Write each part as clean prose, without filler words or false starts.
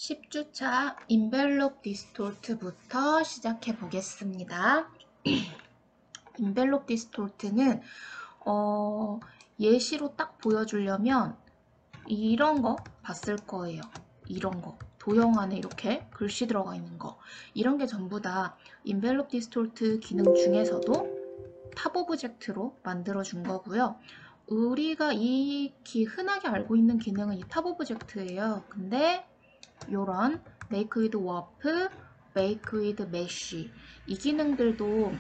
10주차 인벨롭 디스톨트부터 시작해 보겠습니다. 인벨롭 디스톨트는 예시로 딱 보여주려면 이런 거 봤을 거예요. 이런 거. 도형 안에 이렇게 글씨 들어가 있는 거. 이런 게 전부 다 인벨롭 디스톨트 기능 중에서도 탑 오브젝트로 만들어 준 거고요. 우리가 흔하게 알고 있는 기능은 이 탑 오브젝트예요. 근데 요런 make with warp, make with mesh 이 기능들도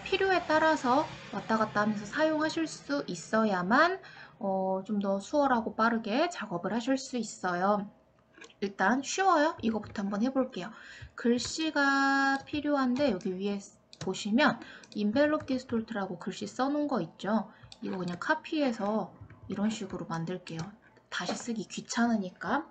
필요에 따라서 왔다 갔다 하면서 사용하실 수 있어야만 좀 더 수월하고 빠르게 작업을 하실 수 있어요. 일단 쉬워요. 이거부터 한번 해볼게요. 글씨가 필요한데 여기 위에 보시면 envelope distort라고 글씨 써놓은 거 있죠. 이거 그냥 카피해서 이런 식으로 만들게요. 다시 쓰기 귀찮으니까.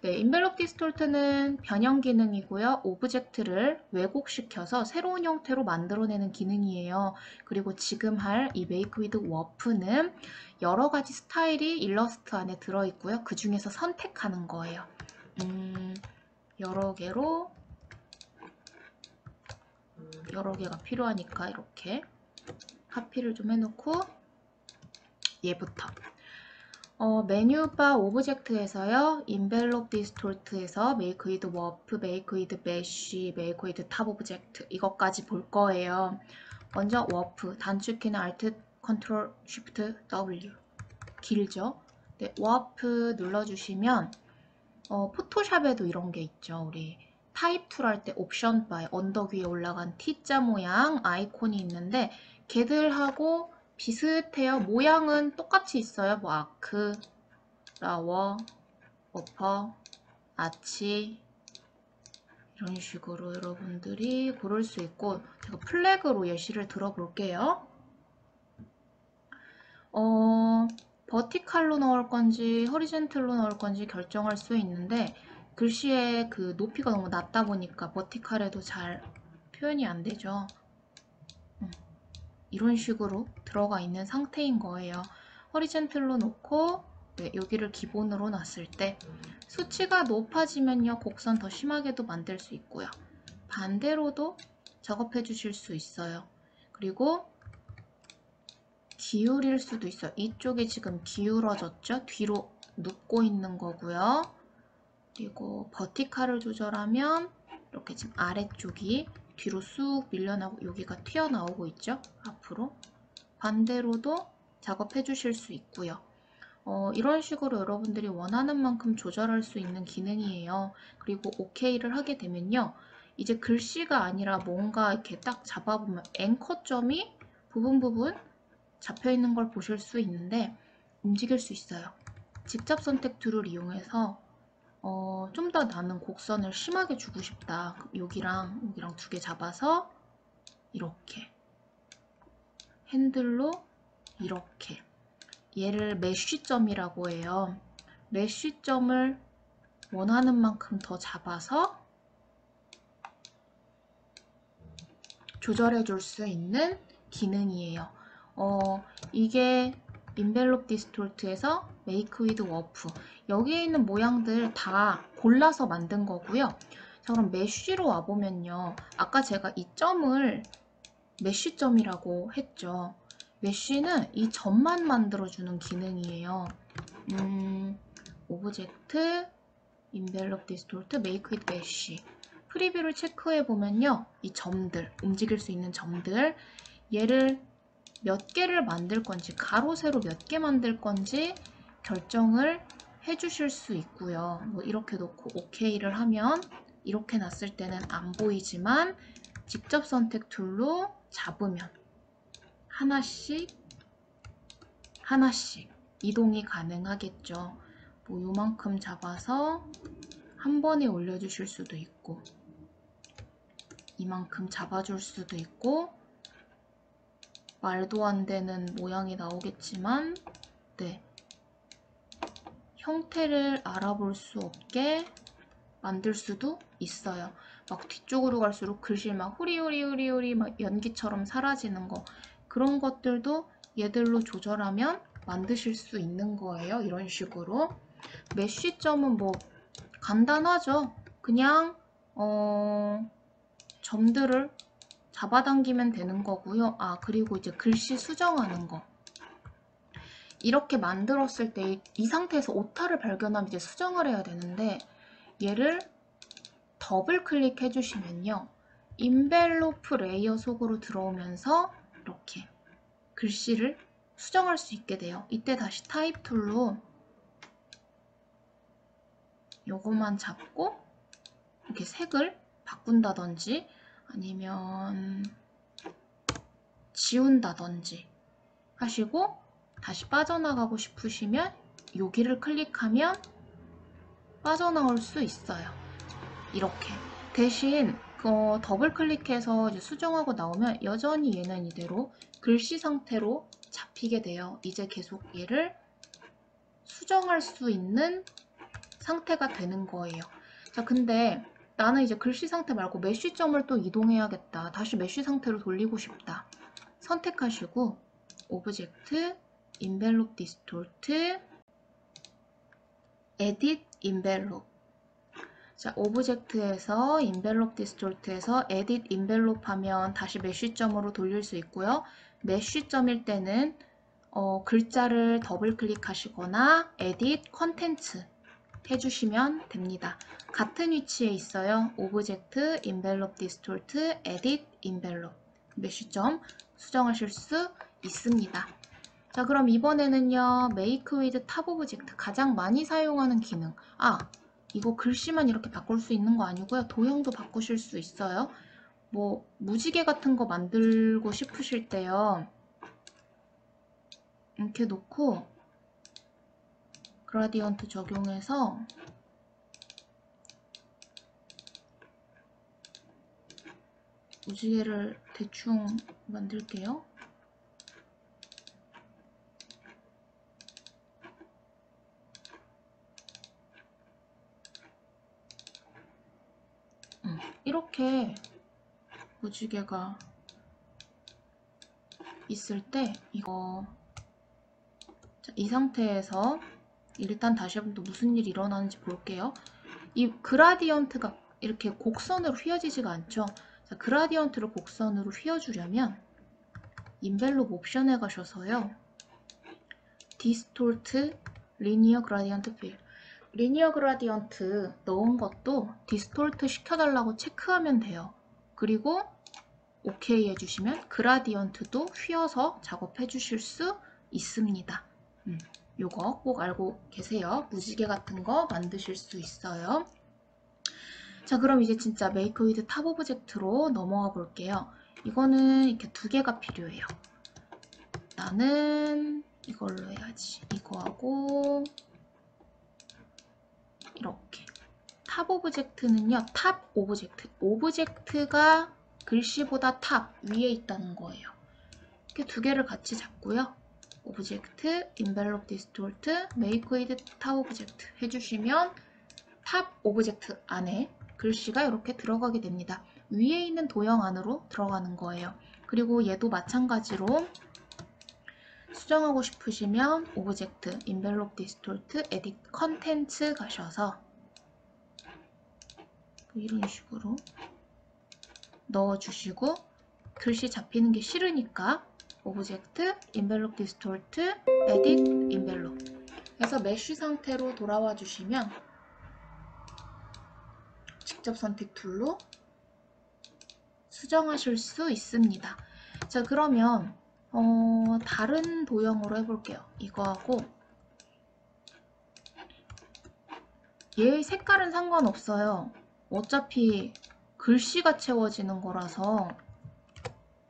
네, envelope distort는 변형 기능이고요. 오브젝트를 왜곡시켜서 새로운 형태로 만들어내는 기능이에요. 그리고 지금 할 이 make with warp는 여러 가지 스타일이 일러스트 안에 들어있고요. 그 중에서 선택하는 거예요. 여러 개가 필요하니까 이렇게 카피를 좀 해놓고 얘부터 메뉴바 오브젝트에서요. envelope distort에서 make with warp, make with mesh, make with top object 이것까지 볼 거예요. 먼저 warp 단축키는 alt, ctrl, shift, w 길죠? 네, warp 눌러주시면 포토샵에도 이런 게 있죠. 우리 타입 툴 할 때 옵션 바에 언덕 위에 올라간 T자 모양 아이콘이 있는데 걔들하고 비슷해요. 모양은 똑같이 있어요. 뭐 아크, 라워, 어퍼, 아치 이런 식으로 여러분들이 고를 수 있고 제가 플래그로 예시를 들어볼게요. 버티칼로 넣을 건지 허리젠틀로 넣을 건지 결정할 수 있는데 글씨의 그 높이가 너무 낮다 보니까 버티칼에도 잘 표현이 안 되죠. 이런 식으로 들어가 있는 상태인 거예요. 허리젠틀로 놓고 네, 여기를 기본으로 놨을 때 수치가 높아지면요 곡선 더 심하게도 만들 수 있고요. 반대로도 작업해 주실 수 있어요. 그리고 기울일 수도 있어요. 이쪽이 지금 기울어졌죠? 뒤로 눕고 있는 거고요. 그리고 버티칼을 조절하면 이렇게 지금 아래쪽이 뒤로 쑥 밀려나고 여기가 튀어나오고 있죠? 앞으로. 반대로도 작업해 주실 수 있고요. 이런 식으로 여러분들이 원하는 만큼 조절할 수 있는 기능이에요. 그리고 OK를 하게 되면요. 이제 글씨가 아니라 뭔가 이렇게 딱 잡아보면 앵커점이 부분 잡혀 있는 걸 보실 수 있는데 움직일 수 있어요. 직접 선택 툴을 이용해서 좀 더 나는 곡선을 심하게 주고 싶다. 여기랑 두 개 잡아서 이렇게 핸들로 이렇게 얘를 메쉬점이라고 해요. 메쉬점을 원하는 만큼 더 잡아서 조절해 줄 수 있는 기능이에요. 이게 envelope distort에서 make with warp 여기에 있는 모양들 다 골라서 만든 거고요. 자, 그럼 메쉬로 와보면요. 아까 제가 이 점을 메쉬점이라고 했죠. 메쉬는 이 점만 만들어주는 기능이에요. 오브젝트, envelope distort, make with mesh 프리뷰를 체크해보면요. 이 점들, 움직일 수 있는 점들 얘를 몇 개를 만들 건지 가로 세로 몇 개 만들 건지 결정을 해주실 수 있고요. 뭐 이렇게 놓고 OK를 하면 이렇게 놨을 때는 안 보이지만 직접 선택 툴로 잡으면 하나씩 이동이 가능하겠죠. 뭐 요만큼 잡아서 한 번에 올려주실 수도 있고 이만큼 잡아줄 수도 있고 말도 안 되는 모양이 나오겠지만 네, 형태를 알아볼 수 없게 만들 수도 있어요. 막 뒤쪽으로 갈수록 글씨 막 후리후리 막 연기처럼 사라지는 거 그런 것들도 얘들로 조절하면 만드실 수 있는 거예요. 이런 식으로 메쉬점은 뭐 간단하죠. 그냥 점들을 잡아당기면 되는 거고요. 그리고 이제 글씨 수정하는 거. 이렇게 만들었을 때 이 상태에서 오타를 발견하면 이제 수정을 해야 되는데, 얘를 더블 클릭해 주시면요. 인벨로프 레이어 속으로 들어오면서 이렇게 글씨를 수정할 수 있게 돼요. 이때 다시 타입 툴로 요거만 잡고 이렇게 색을 바꾼다든지 아니면 지운다든지 하시고, 다시 빠져나가고 싶으시면 여기를 클릭하면 빠져나올 수 있어요. 이렇게. 대신 더블 클릭해서 이제 수정하고 나오면 여전히 얘는 이대로 글씨 상태로 잡히게 돼요. 이제 계속 얘를 수정할 수 있는 상태가 되는 거예요. 자, 근데 나는 이제 글씨 상태 말고 메쉬점을 또 이동해야겠다. 다시 메쉬 상태로 돌리고 싶다. 선택하시고 오브젝트, 인벨롭 디스톨트, 에딧 인벨롭. 자, 오브젝트에서 인벨롭 디스톨트에서 에딧 인벨롭 하면 다시 메쉬점으로 돌릴 수 있고요. 메쉬점일 때는 글자를 더블 클릭하시거나 에딧 컨텐츠 해주시면 됩니다. 같은 위치에 있어요. 오브젝트, 인벨롭 디스톨트, 에딧 인벨롭. 메쉬점 수정하실 수 있습니다. 자, 그럼 이번에는요. 메이크 위드 탑 오브젝트 가장 많이 사용하는 기능. 이거 글씨만 이렇게 바꿀 수 있는 거 아니고요. 도형도 바꾸실 수 있어요. 뭐 무지개 같은 거 만들고 싶으실 때요. 이렇게 놓고 그라디언트 적용해서 무지개를 대충 만들게요. 이렇게 무지개가 있을 때 이 상태에서 일단 다시 한번 또 무슨 일이 일어나는지 볼게요. 이 그라디언트가 이렇게 곡선으로 휘어지지가 않죠. 자, 그라디언트를 곡선으로 휘어주려면 인벨롭 옵션에 가셔서요. 디스톨트 리니어 그라디언트 필. 리니어 그라디언트 넣은 것도 디스톨트 시켜달라고 체크하면 돼요. 그리고 OK 해주시면 그라디언트도 휘어서 작업해 주실 수 있습니다. 요거 꼭 알고 계세요. 무지개 같은 거 만드실 수 있어요. 자, 그럼 이제 진짜 메이크 위드 탑 오브젝트로 넘어가 볼게요. 이거는 이렇게 두 개가 필요해요. 나는 이걸로 해야지. 이거하고 이렇게. 탑 오브젝트는요. 탑 오브젝트. 오브젝트가 글씨보다 탑 위에 있다는 거예요. 이렇게 두 개를 같이 잡고요. 오브젝트, 인벨롭 디스톨트, 메이크 위드 탑 오브젝트 해주시면 탑 오브젝트 안에 글씨가 이렇게 들어가게 됩니다. 위에 있는 도형 안으로 들어가는 거예요. 그리고 얘도 마찬가지로 수정하고 싶으시면 오브젝트, 인벨롭 디스톨트, 에딧 컨텐츠 가셔서 이런 식으로 넣어주시고, 글씨 잡히는 게 싫으니까 오브젝트, 인벨롭 디스톨트, 에딧 인벨롭 해서 메쉬 상태로 돌아와 주시면 직접 선택 툴로 수정하실 수 있습니다. 자, 그러면 다른 도형으로 해볼게요. 이거하고 얘 색깔은 상관없어요. 어차피 글씨가 채워지는 거라서,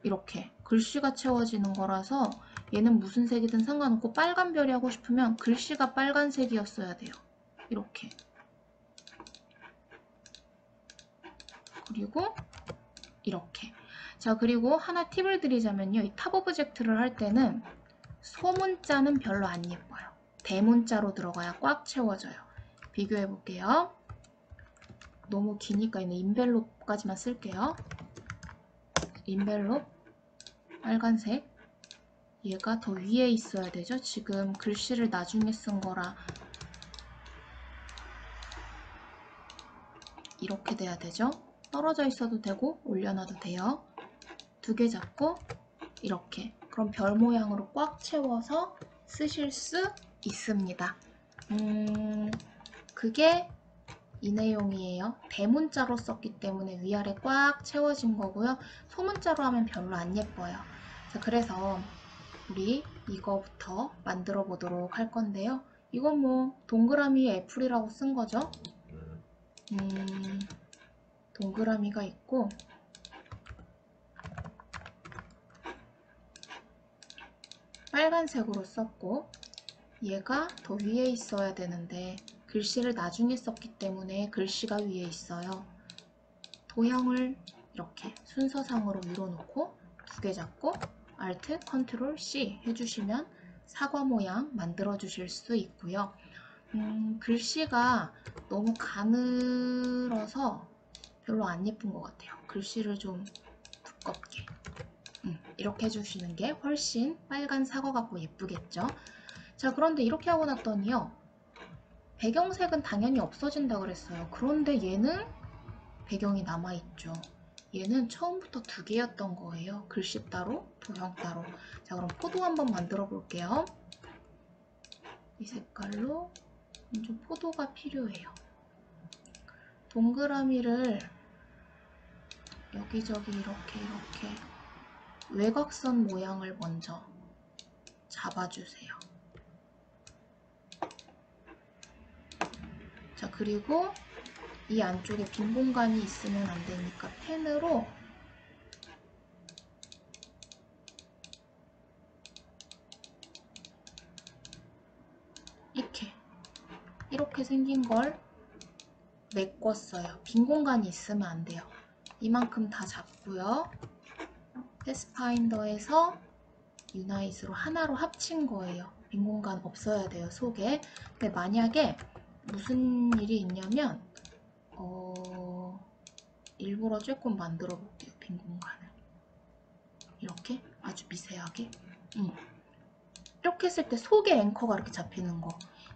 이렇게 글씨가 채워지는 거라서 얘는 무슨 색이든 상관없고, 빨간 별이 하고 싶으면 글씨가 빨간색이었어야 돼요. 이렇게. 그리고 이렇게. 자, 그리고 하나 팁을 드리자면요. 이 탑 오브젝트를 할 때는 소문자는 별로 안 예뻐요. 대문자로 들어가야 꽉 채워져요. 비교해 볼게요. 너무 기니까 인벨롭까지만 쓸게요. 인벨롭 빨간색. 얘가 더 위에 있어야 되죠. 지금 글씨를 나중에 쓴 거라 이렇게 돼야 되죠. 떨어져 있어도 되고 올려놔도 돼요. 두 개 잡고 이렇게. 그럼 별 모양으로 꽉 채워서 쓰실 수 있습니다. 그게 이 내용이에요. 대문자로 썼기 때문에 위아래 꽉 채워진 거고요. 소문자로 하면 별로 안 예뻐요. 자, 그래서 우리 이거부터 만들어 보도록 할 건데요. 이건 뭐 동그라미에 애플이라고 쓴 거죠. 동그라미가 있고 빨간색으로 썼고 얘가 더 위에 있어야 되는데 글씨를 나중에 썼기 때문에 글씨가 위에 있어요. 도형을 이렇게 순서상으로 밀어놓고 두 개 잡고 Alt, Ctrl, C 해주시면 사과 모양 만들어 주실 수 있고요. 글씨가 너무 가늘어서 별로 안 예쁜 것 같아요. 글씨를 좀 두껍게 이렇게 해주시는 게 훨씬 빨간 사과 같고 예쁘겠죠. 자, 그런데 이렇게 하고 났더니요. 배경색은 당연히 없어진다 그랬어요. 그런데 얘는 배경이 남아있죠. 얘는 처음부터 두 개였던 거예요. 글씨 따로, 도형 따로. 자, 그럼 포도 한번 만들어 볼게요. 이 색깔로 좀 포도가 필요해요. 동그라미를 여기저기 이렇게 외곽선 모양을 먼저 잡아주세요. 자, 그리고 이 안쪽에 빈 공간이 있으면 안 되니까 펜으로 이렇게 생긴 걸 메꿨어요. 빈 공간이 있으면 안 돼요. 이만큼 다 잡고요. 패스파인더에서 유나잇으로 하나로 합친 거예요. 빈 공간 없어야 돼요, 속에. 근데 만약에 무슨 일이 있냐면 일부러 조금 만들어 볼게요. 빈 공간을. 이렇게 아주 미세하게. 이렇게 했을 때 속에 앵커가 이렇게 잡히는 거.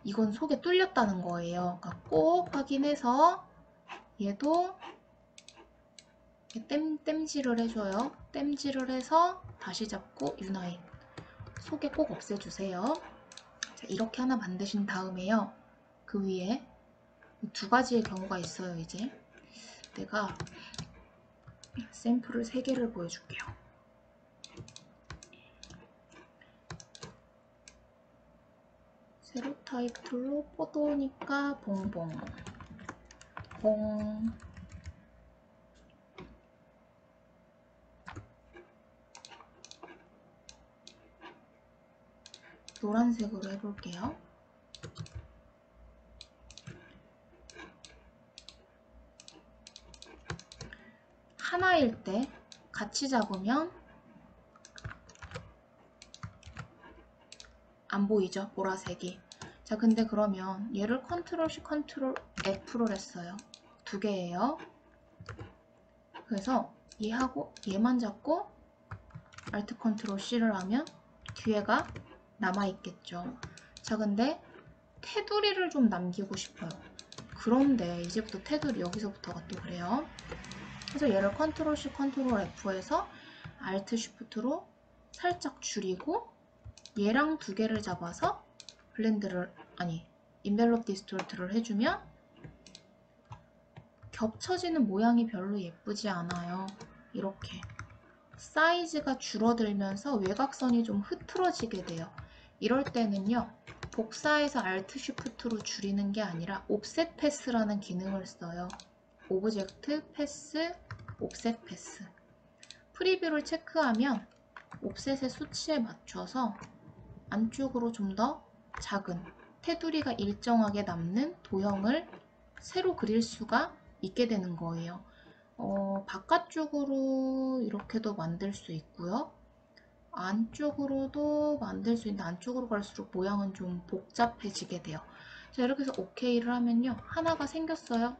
이건 속에 뚫렸다는 거예요. 그러니까 꼭 확인해서 얘도 땜질을 해줘요. 땜질을 해서 다시 잡고 유나잇. 속에 꼭 없애주세요. 자, 이렇게 하나 만드신 다음에요. 그 위에 두 가지의 경우가 있어요. 이제 내가 샘플을 3개를 보여줄게요. 세로 타입툴로 포도니까 봉봉 봉 노란색으로 해볼게요. 하나일 때 같이 잡으면 안 보이죠? 보라색이. 자, 근데 그러면 얘를 컨트롤 C, 컨트롤 F를 했어요. 두 개예요. 그래서 얘하고 얘만 잡고 Alt 컨트롤 C를 하면 뒤에가 남아있겠죠. 자, 근데 테두리를 좀 남기고 싶어요. 그런데 이제부터 테두리 여기서부터가 또 그래요. 그래서 얘를 컨트롤 C, 컨트롤 F에서 Alt Shift로 살짝 줄이고 얘랑 두 개를 잡아서 인벨롭 디스톨트를 해주면 겹쳐지는 모양이 별로 예쁘지 않아요. 이렇게 사이즈가 줄어들면서 외곽선이 좀 흐트러지게 돼요. 이럴 때는요. 복사해서 Alt Shift로 줄이는 게 아니라 옵셋 패스라는 기능을 써요. 오브젝트, 패스, 옵셋 패스. 프리뷰를 체크하면 옵셋의 수치에 맞춰서 안쪽으로 좀 더 작은 테두리가 일정하게 남는 도형을 새로 그릴 수가 있게 되는 거예요. 바깥쪽으로 이렇게도 만들 수 있고요. 안쪽으로도 만들 수 있는데 안쪽으로 갈수록 모양은 좀 복잡해지게 돼요. 자, 이렇게 해서 OK를 하면요. 하나가 생겼어요.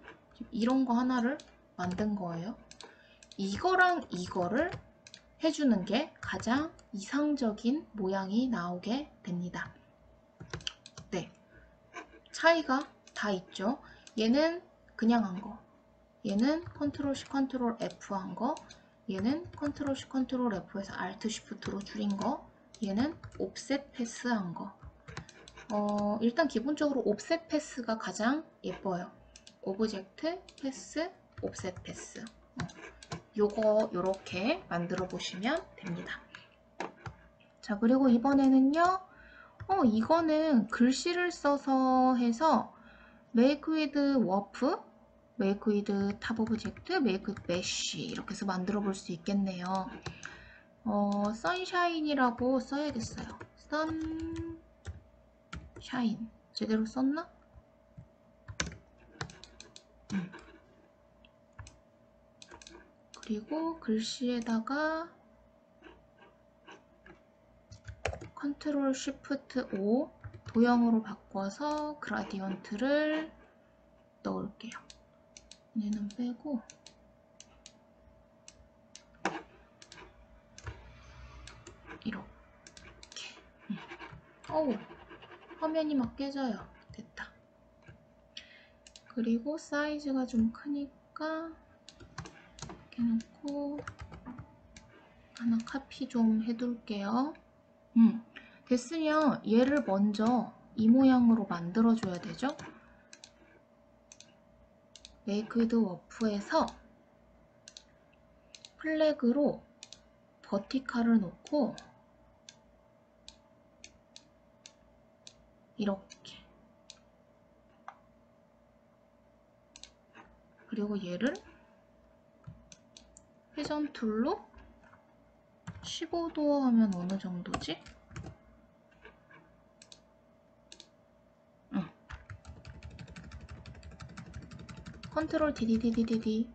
이런 거 하나를 만든 거예요. 이거랑 이거를 해주는 게 가장 이상적인 모양이 나오게 됩니다. 네, 차이가 다 있죠. 얘는 그냥 한 거, 얘는 컨트롤 C 컨트롤 F 한 거, 얘는 컨트롤 C 컨트롤 F에서 Alt Shift로 줄인 거, 얘는 옵셋 패스 한 거. 일단 기본적으로 옵셋 패스가 가장 예뻐요. 오브젝트 패스 옵셋 패스. 요거 요렇게 만들어 보시면 됩니다. 자, 그리고 이번에는요. 이거는 글씨를 써서 해서 make with warp, make with tab object, make with mesh 이렇게 해서 만들어 볼 수 있겠네요. sunshine이라고 써야겠어요. sunshine 제대로 썼나? 그리고 글씨에다가 컨트롤 쉬프트 O 도형으로 바꿔서 그라디언트를 넣을게요. 얘는 빼고 이렇게. 어우, 화면이 막 깨져요. 됐다. 그리고 사이즈가 좀 크니까 이렇게 놓고 하나 카피 좀 해둘게요. 됐으면 얘를 먼저 이 모양으로 만들어줘야 되죠. make with warp에서 플래그로 버티칼을 놓고 이렇게, 그리고 얘를 회전 툴로 15도 하면 어느 정도지? 컨트롤 DDDDD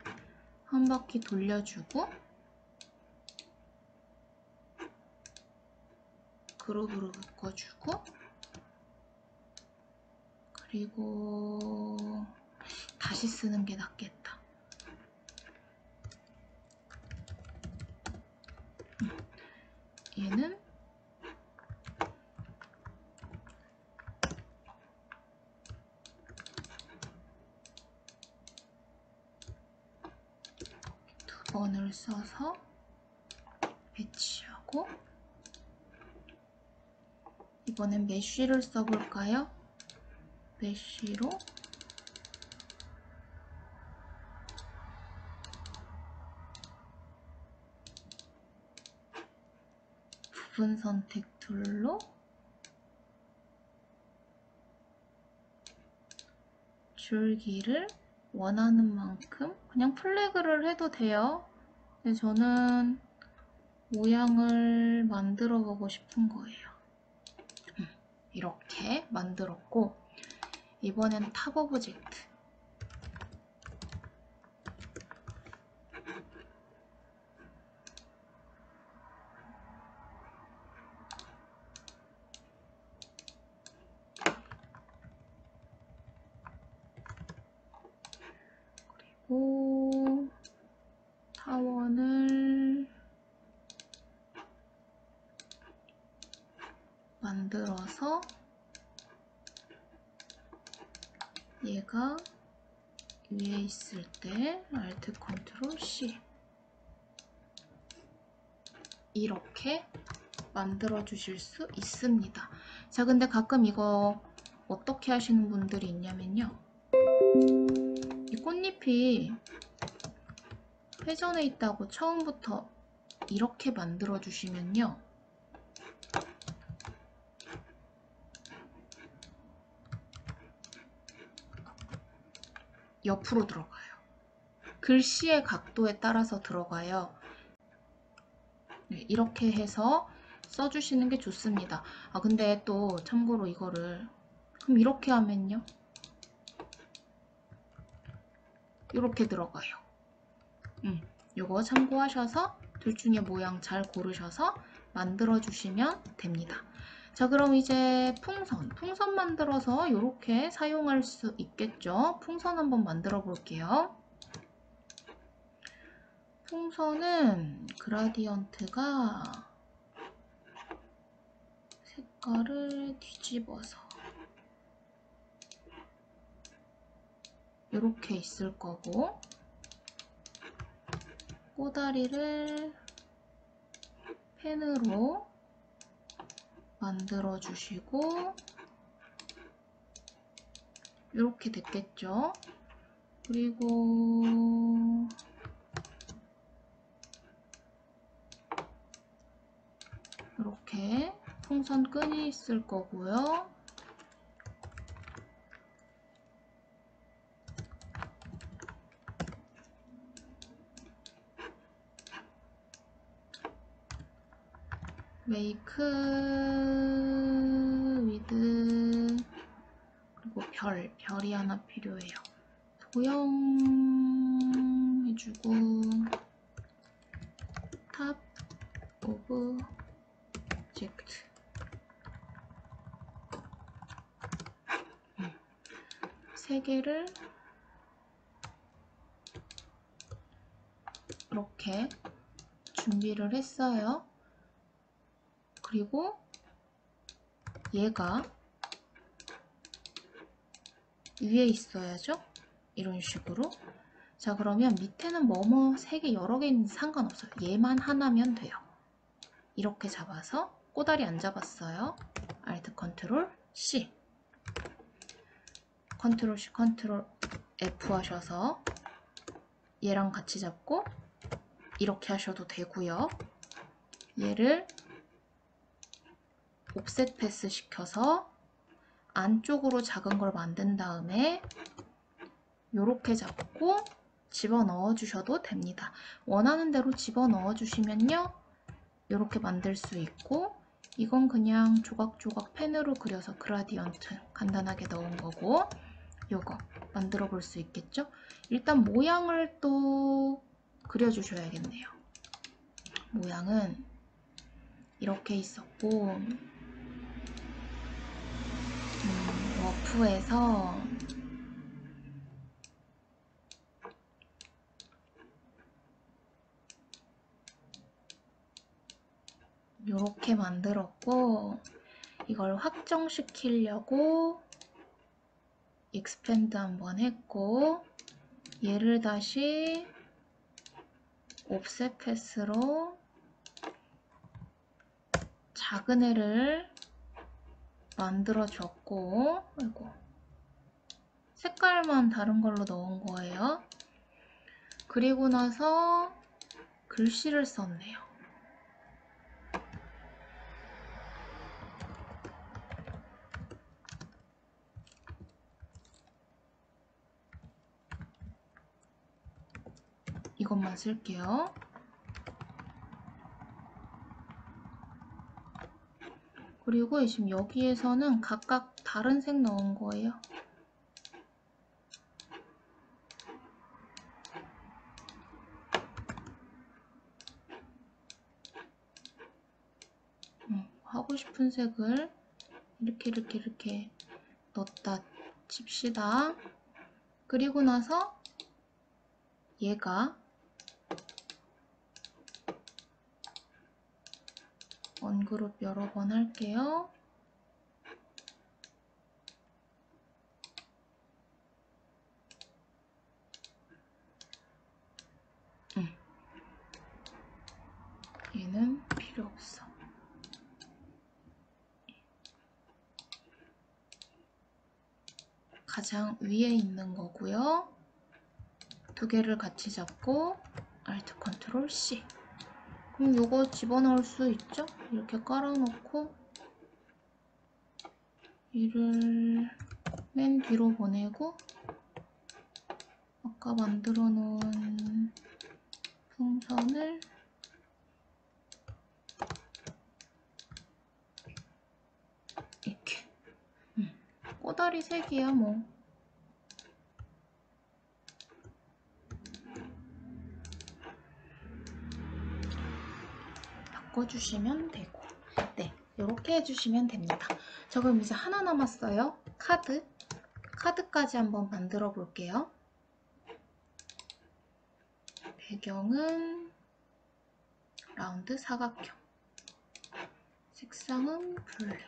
한 바퀴 돌려주고 그룹으로 묶어주고, 그리고 다시 쓰는 게 낫겠다. 얘는 두 번을 써서 배치하고, 이번엔 메쉬를 써볼까요? 메쉬로 부분 선택 툴로 줄기를 원하는 만큼 그냥 플래그를 해도 돼요. 근데 저는 모양을 만들어 보고 싶은 거예요. 이렇게 만들었고, 이번엔 탑 오브젝트. 그리고 타원을 만들어서 얘가 위에 있을 때 Alt Ctrl C 이렇게 만들어 주실 수 있습니다. 자, 근데 가끔 이거 어떻게 하시는 분들이 있냐면요, 이 꽃잎이 회전해 있다고 처음부터 이렇게 만들어 주시면요, 옆으로 들어가요. 글씨의 각도에 따라서 들어가요. 네, 이렇게 해서 써주시는 게 좋습니다. 근데 또 참고로 이거를 그럼 이렇게 하면요, 이렇게 들어가요. 요거 참고하셔서 둘 중에 모양 잘 고르셔서 만들어 주시면 됩니다. 자, 그럼 이제 풍선 만들어서 이렇게 사용할 수 있겠죠. 풍선 한번 만들어 볼게요. 풍선은 그라디언트가 색깔을 뒤집어서 이렇게 있을 거고, 꼬다리를 펜으로 만들어 주시고 이렇게 됐겠죠? 그리고 이렇게 풍선 끈이 있을 거고요. 메이크 위드 그리고 별이 하나 필요해요. 도형 해주고 탑 오브 젝트 세 개를 이렇게 준비를 했어요. 그리고 얘가 위에 있어야죠. 이런 식으로. 자, 그러면 밑에는 뭐뭐 3개 여러 개 있는지 상관없어요. 얘만 하나면 돼요. 이렇게 잡아서 꼬다리 안 잡았어요. Alt 컨트롤 C 컨트롤 C 컨트롤 F 하셔서 얘랑 같이 잡고 이렇게 하셔도 되고요. 얘를 옵셋 패스 시켜서 안쪽으로 작은 걸 만든 다음에 이렇게 잡고 집어넣어 주셔도 됩니다. 원하는 대로 집어넣어 주시면요 이렇게 만들 수 있고, 이건 그냥 조각조각 펜으로 그려서 그라디언트 간단하게 넣은 거고, 요거 만들어 볼 수 있겠죠? 일단 모양을 또 그려주셔야겠네요. 모양은 이렇게 있었고, 워프에서 이렇게 만들었고, 이걸 확정시키려고 익스펜드 한번 했고, 얘를 다시 옵셋 패스로 작은 애를 만들어 줬고, 아이고, 색깔만 다른 걸로 넣은 거예요. 그리고 나서 글씨를 썼네요. 이것만 쓸게요. 그리고 지금 여기에서는 각각 다른 색 넣은 거예요. 하고 싶은 색을 이렇게 넣었다 칩시다. 그리고 나서 얘가 언그룹 여러 번 할게요. 얘는 필요 없어. 가장 위에 있는 거고요. 두 개를 같이 잡고 Alt 컨트롤 C. 그럼 요거 집어넣을 수 있죠? 이렇게 깔아놓고 얘를 맨 뒤로 보내고 아까 만들어 놓은 풍선을 이렇게 꼬다리 색이야 뭐. 바꿔주시면 되고, 네, 이렇게 해주시면 됩니다. 저 그럼 이제 하나 남았어요. 카드까지 한번 만들어 볼게요. 배경은 라운드 사각형, 색상은 블랙.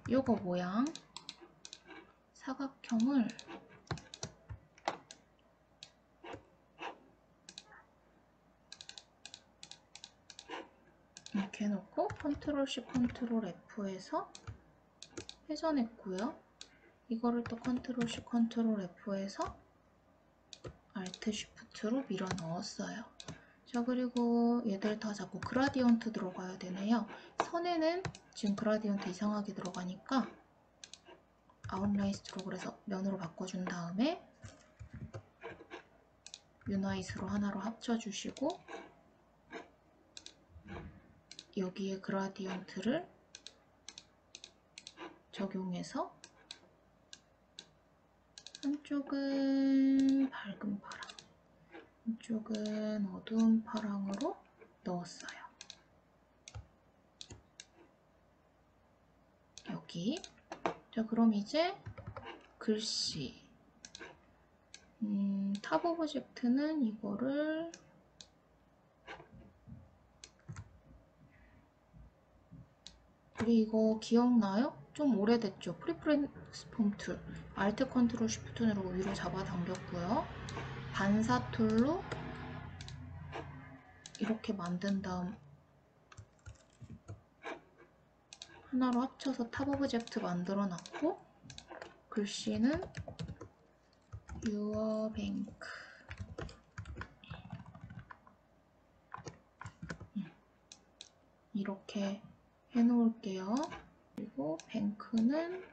요거 모양 사각형을 이렇게 해놓고 컨트롤 C, 컨트롤 F에서 회전했고요. 이거를 또 컨트롤 C, 컨트롤 F에서 Alt Shift로 밀어 넣었어요. 자, 그리고 얘들 다 자꾸 그라디언트 들어가야 되네요. 선에는 지금 그라디언트 이상하게 들어가니까 아웃라인 스트로크를 해서 면으로 바꿔준 다음에 유나잇으로 하나로 합쳐주시고 여기에 그라디언트를 적용해서 한쪽은 밝은 파랑, 한쪽은 어두운 파랑으로 넣었어요. 여기. 자, 그럼 이제 글씨. 탑 오브젝트는 이거를 우리 이거 기억나요? 좀 오래됐죠? 프리퍼런스 폼 툴. Alt 컨트롤 Shift 누르고 위로 잡아당겼고요. 반사 툴로 이렇게 만든 다음 하나로 합쳐서 탑 오브젝트 만들어 놨고 글씨는 Your Bank 이렇게 해놓을게요. 그리고 뱅크는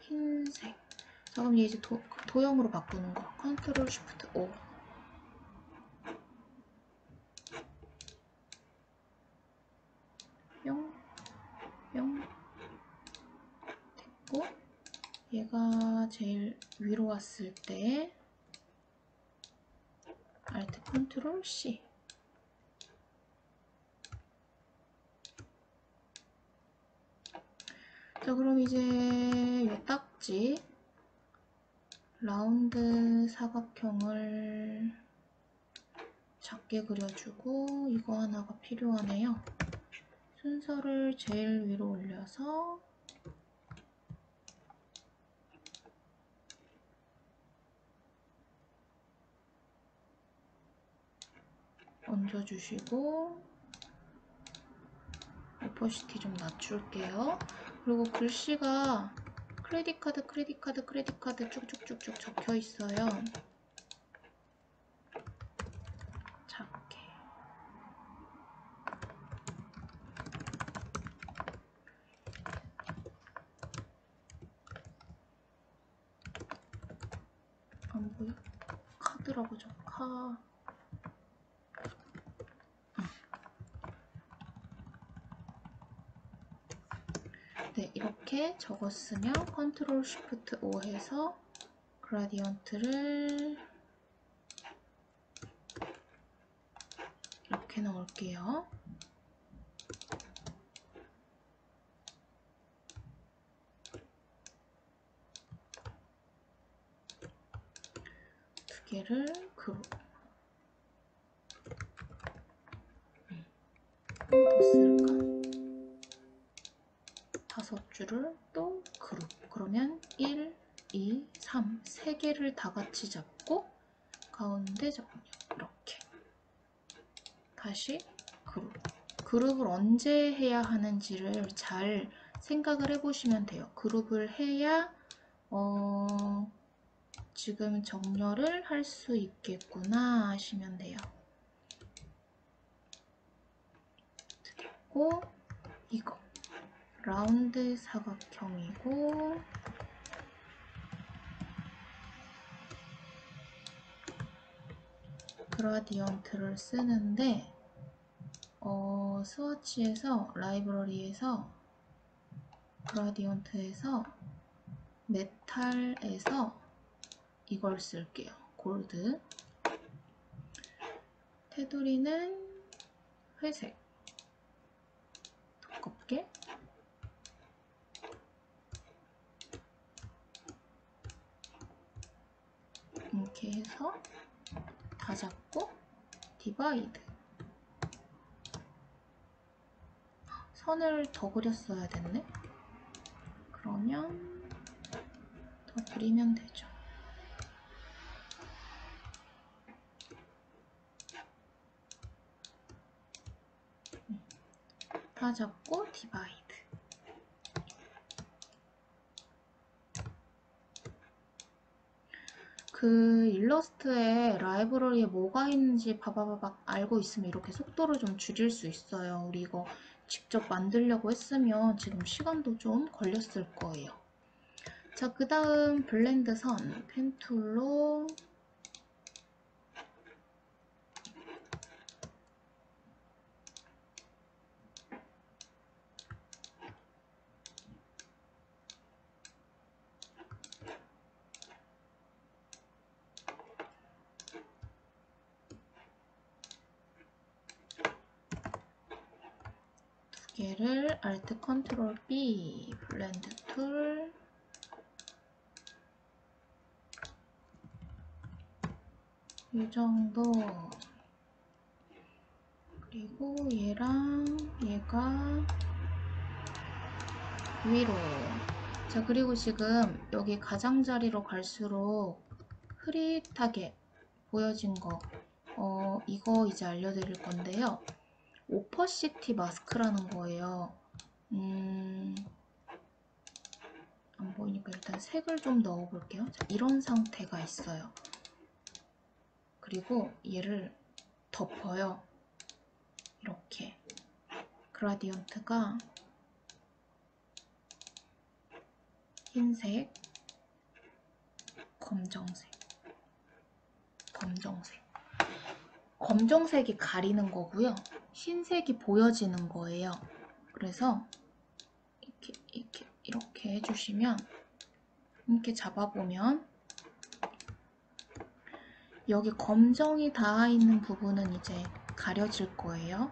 흰색. 자, 그럼 얘 이제 도형으로 바꾸는 거. 컨트롤 쉬프트 O. 뿅, 뿅. 됐고, 얘가 제일 위로 왔을 때 Alt 컨트롤 C. 자, 그럼 이제 이 딱지 라운드 사각형을 작게 그려주고 이거 하나가 필요하네요. 순서를 제일 위로 올려서 얹어주시고 오퍼시티 좀 낮출게요. 그리고 글씨가 크레딧 카드, 크레딧 카드, 크레딧 카드 쭉쭉쭉쭉 적혀 있어요. 작게. 안 보여? 카드라고 적혀. 네, 이렇게 적었으면 컨트롤 쉬프트 O 해서 그라디언트를 이렇게 넣을게요. 두 개를 그룹. 더 쓸까? 5줄을 또 그룹. 그러면 1, 2, 3, 3개를 다 같이 잡고 가운데 정렬. 이렇게. 다시 그룹. 그룹을 언제 해야 하는지를 잘 생각을 해보시면 돼요. 그룹을 해야 지금 정렬을 할 수 있겠구나 하시면 돼요. 됐고 이거 라운드 사각형이고 그라디언트를 쓰는데 스와치에서 라이브러리에서 그라디언트에서 메탈에서 이걸 쓸게요. 골드. 테두리는 회색. 두껍게. 이렇게 해서 다 잡고 디바이드. 선을 더 그렸어야 됐네. 그러면 더 그리면 되죠. 따잡고 디바이드. 그 일러스트에 라이브러리에 뭐가 있는지 바바바박 알고 있으면 이렇게 속도를 좀 줄일 수 있어요. 우리 이거 직접 만들려고 했으면 지금 시간도 좀 걸렸을 거예요. 자, 그 다음 블렌드 선 펜툴로 두 개를 Alt Ctrl B 블렌드 툴 이 정도. 그리고 얘랑 얘가 위로. 자, 그리고 지금 여기 가장자리로 갈수록 흐릿하게 보여진 거, 이거 이제 알려드릴 건데요. 오퍼시티 마스크라는 거예요. 안 보이니까 일단 색을 좀 넣어 볼게요. 자, 이런 상태가 있어요. 그리고 얘를 덮어요. 이렇게 그라디언트가 흰색, 검정색, 검정색. 검정색이 가리는 거고요. 흰색이 보여지는 거예요. 그래서 이렇게 해주시면, 이렇게 잡아보면 여기 검정이 닿아 있는 부분은 이제 가려질 거예요.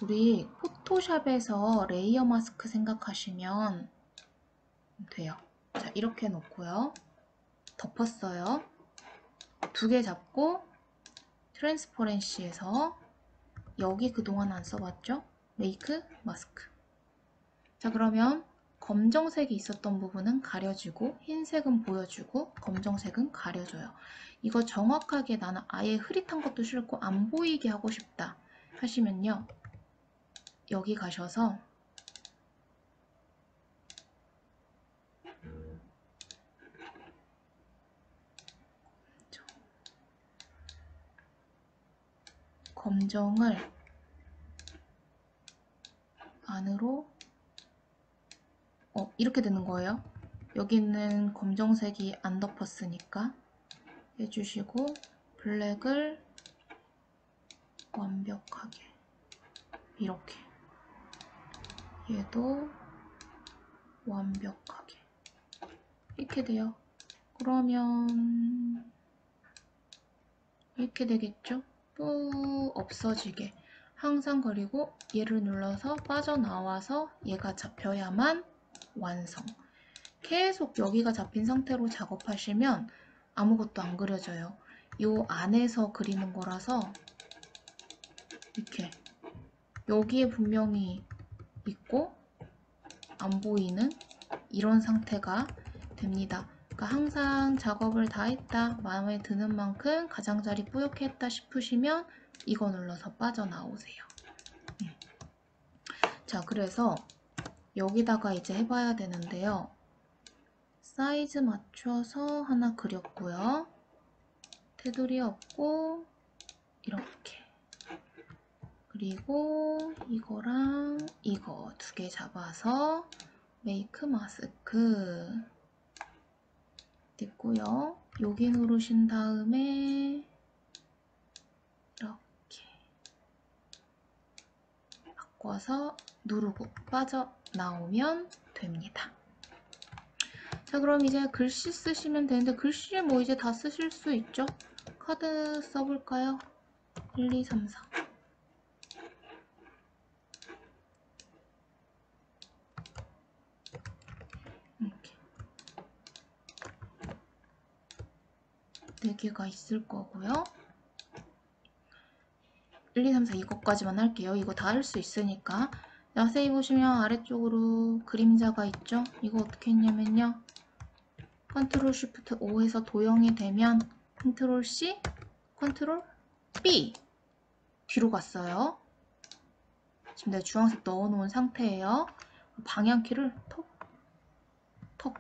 우리 포토샵에서 레이어 마스크 생각하시면 돼요. 자, 이렇게 놓고요. 덮었어요. 두 개 잡고 트랜스퍼런시에서 여기 그동안 안 써봤죠? 메이크 마스크. 자, 그러면 검정색이 있었던 부분은 가려지고 흰색은 보여주고 검정색은 가려져요. 이거 정확하게 나는 아예 흐릿한 것도 싫고 안 보이게 하고 싶다 하시면요. 여기 가셔서 검정을 안으로 이렇게 되는 거예요. 여기는 검정색이 안 덮었으니까 해주시고 블랙을 완벽하게 이렇게 얘도 완벽하게 이렇게 돼요. 그러면 이렇게 되겠죠? 또 없어지게 항상. 그리고 얘를 눌러서 빠져나와서 얘가 잡혀야만 완성. 계속 여기가 잡힌 상태로 작업하시면 아무것도 안 그려져요. 이 안에서 그리는 거라서 이렇게 여기에 분명히 있고 안 보이는 이런 상태가 됩니다. 그러니까 항상 작업을 다 했다, 마음에 드는 만큼 가장자리 뿌옇게 했다 싶으시면 이거 눌러서 빠져나오세요. 자, 그래서 여기다가 이제 해봐야 되는데요. 사이즈 맞춰서 하나 그렸고요. 테두리 없고 이렇게. 그리고 이거랑 이거 두 개 잡아서 메이크 마스크 됐고요. 여기 누르신 다음에 이렇게 바꿔서 누르고 빠져나오면 됩니다. 자, 그럼 이제 글씨 쓰시면 되는데 글씨 뭐 이제 다 쓰실 수 있죠? 카드 써볼까요? 1, 2, 3, 4 이렇게 4개가 있을 거고요. 1, 2, 3, 4 이것까지만 할게요. 이거 다 할 수 있으니까. 자세히 보시면 아래쪽으로 그림자가 있죠? 이거 어떻게 했냐면요. 컨트롤 쉬프트 O 해서 도형이 되면 컨트롤 C, 컨트롤 B 뒤로 갔어요. 지금 내가 주황색 넣어놓은 상태예요. 방향키를 톡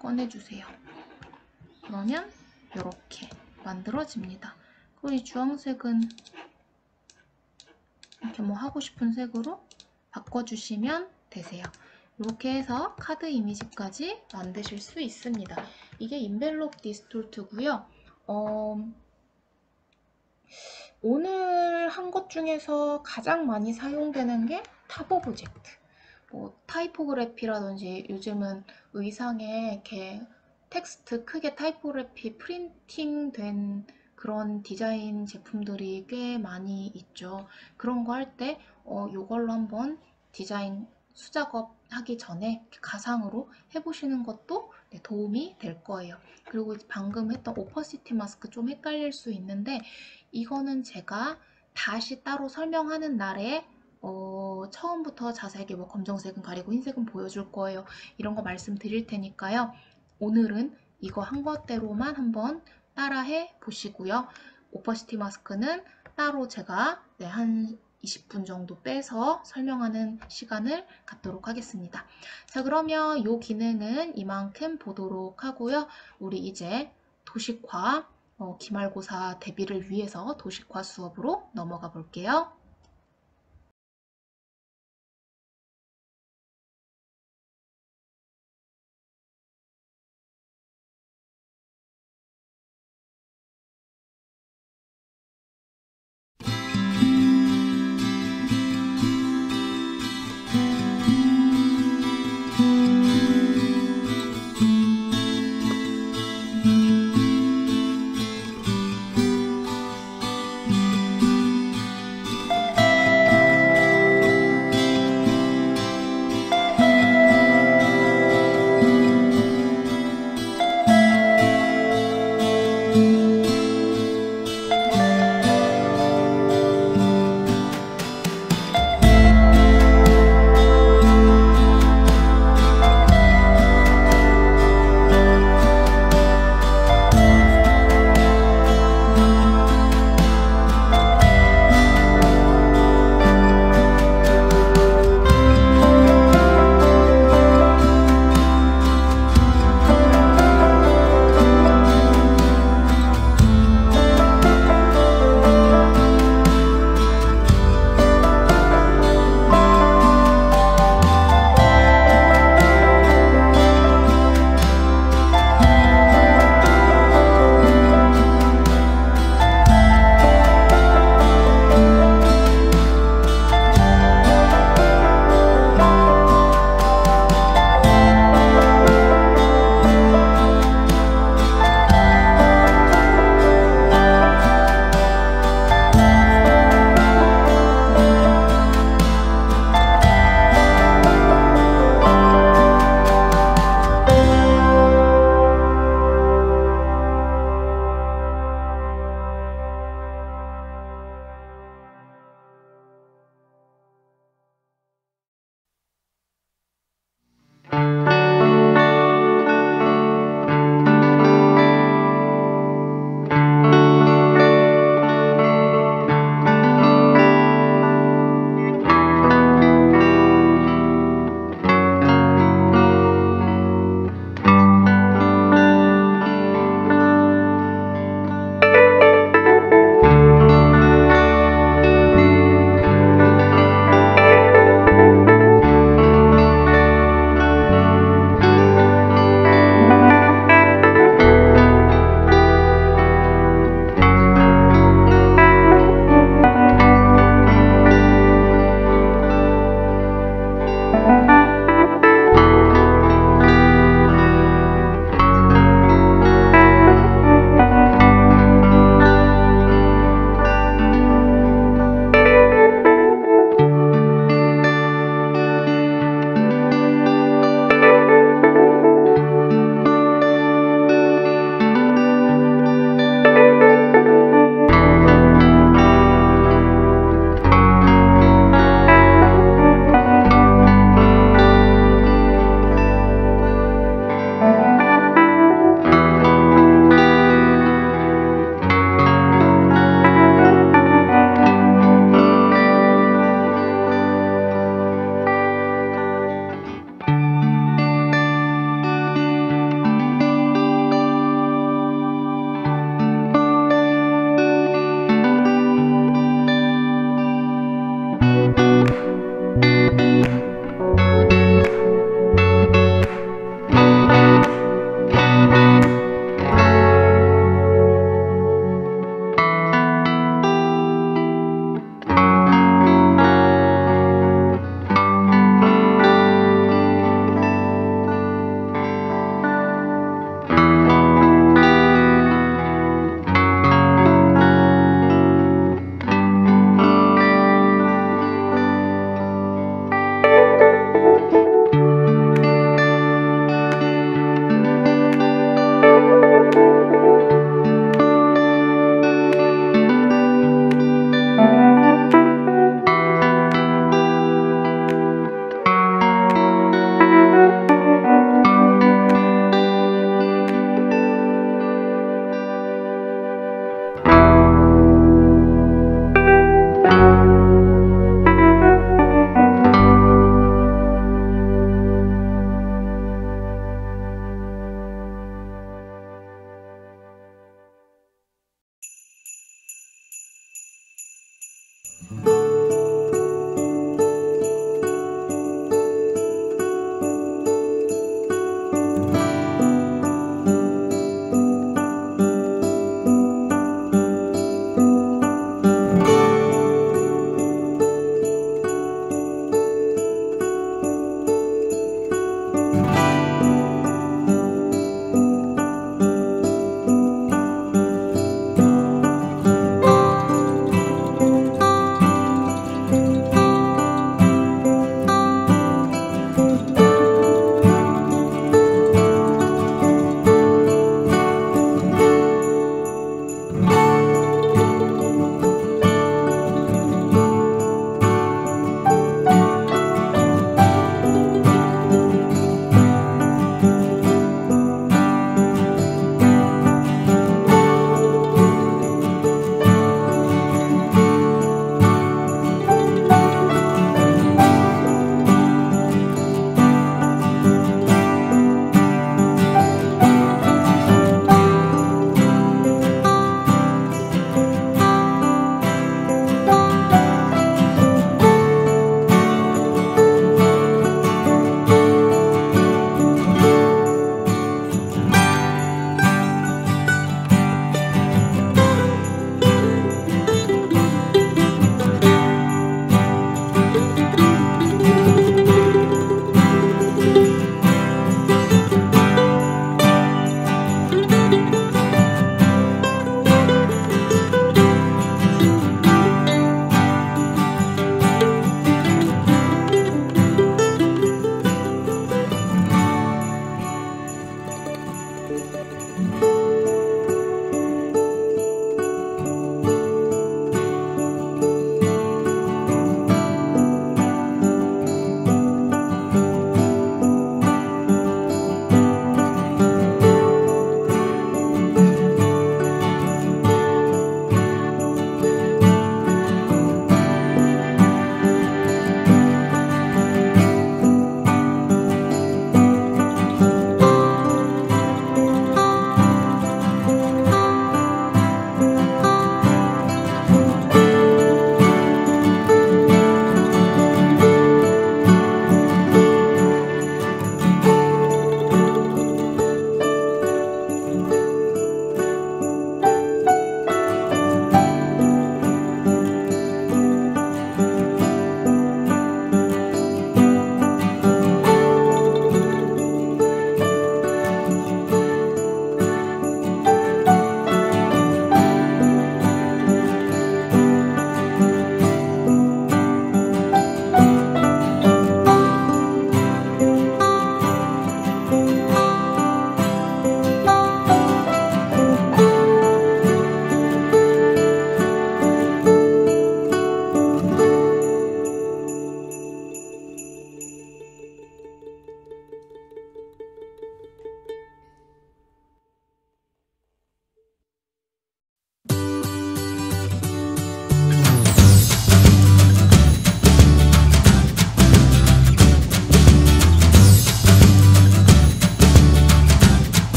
꺼내주세요. 그러면 이렇게 만들어집니다. 그리고 이 주황색은 이렇게 뭐 하고 싶은 색으로 바꿔주시면 되세요. 이렇게 해서 카드 이미지까지 만드실 수 있습니다. 이게 인벨롭 디스톨트고요. 오늘 한 것 중에서 가장 많이 사용되는 게 탑 오브젝트. 뭐 타이포그래피라든지 요즘은 의상에 이렇게 텍스트 크게 타이포그래피 프린팅된 그런 디자인 제품들이 꽤 많이 있죠. 그런 거 할 때 이걸로 한번 디자인 수작업 하기 전에 가상으로 해보시는 것도 도움이 될 거예요. 그리고 방금 했던 오퍼시티 마스크 좀 헷갈릴 수 있는데 이거는 제가 다시 따로 설명하는 날에 처음부터 자세하게 뭐 검정색은 가리고 흰색은 보여줄 거예요. 이런 거 말씀드릴 테니까요. 오늘은 이거 한 것대로만 한번 따라해 보시고요. 오퍼시티 마스크는 따로 제가 한 20분 정도 빼서 설명하는 시간을 갖도록 하겠습니다. 자, 그러면 이 기능은 이만큼 보도록 하고요. 우리 이제 도식화, 기말고사 대비를 위해서 도식화 수업으로 넘어가 볼게요.